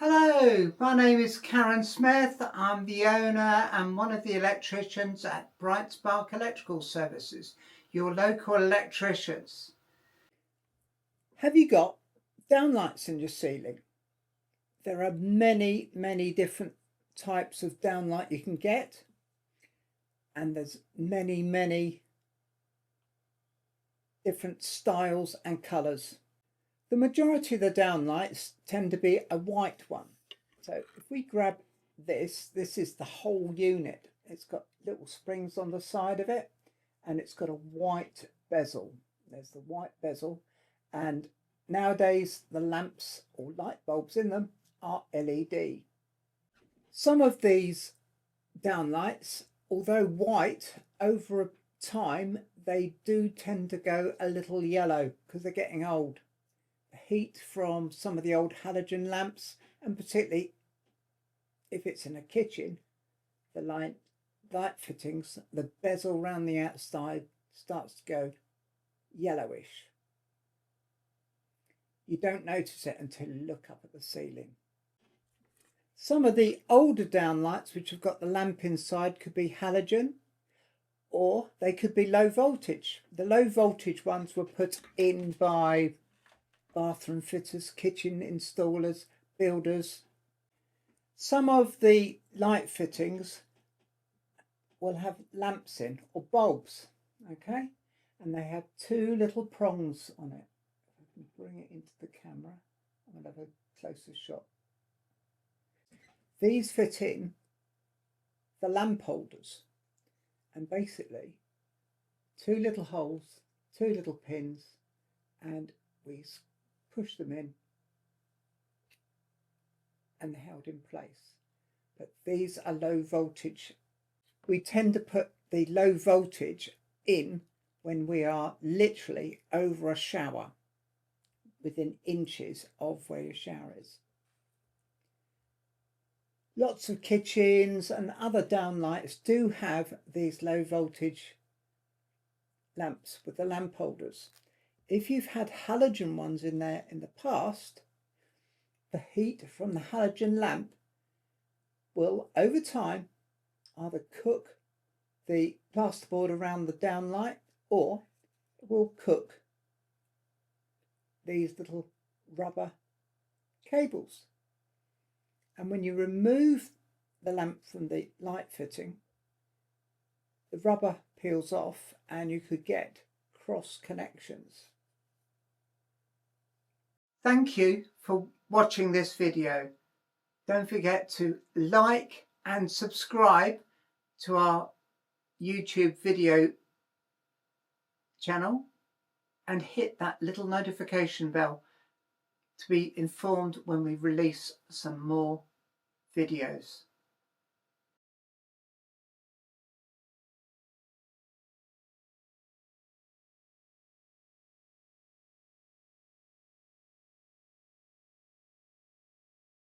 Hello, my name is Karen Smith. I'm the owner and one of the electricians at Bright Spark Electrical Services, your local electricians. Have you got downlights in your ceiling? There are many different types of downlight you can get, and there's many different styles and colours. The majority of the downlights tend to be a white one. So if we grab this is the whole unit. It's got little springs on the side of it, and it's got a white bezel. There's the white bezel, and nowadays the lamps or light bulbs in them are LED. Some of these downlights, although white, over time they do tend to go a little yellow because they're getting old. Heat from some of the old halogen lamps, and particularly if it's in a kitchen, the light fittings, the bezel around the outside starts to go yellowish. You don't notice it until you look up at the ceiling. Some of the older downlights which have got the lamp inside could be halogen, or they could be low voltage. The low voltage ones were put in by bathroom fitters, kitchen installers, builders. Some of the light fittings will have lamps in or bulbs, okay, and they have two little prongs on it. If I can bring it into the camera, I'm going to have a closer shot. These fit in the lamp holders, and basically two little holes, two little pins, and we push them in and they're held in place. But these are low voltage. We tend to put the low voltage in when we are literally over a shower, within inches of where your shower is. Lots of kitchens and other downlights do have these low voltage lamps with the lamp holders. If you've had halogen ones in there in the past, the heat from the halogen lamp will, over time, either cook the plasterboard around the downlight, or it will cook these little rubber cables. And when you remove the lamp from the light fitting, the rubber peels off and you could get cross connections. Thank you for watching this video. Don't forget to like and subscribe to our YouTube video channel and hit that little notification bell to be informed when we release some more videos.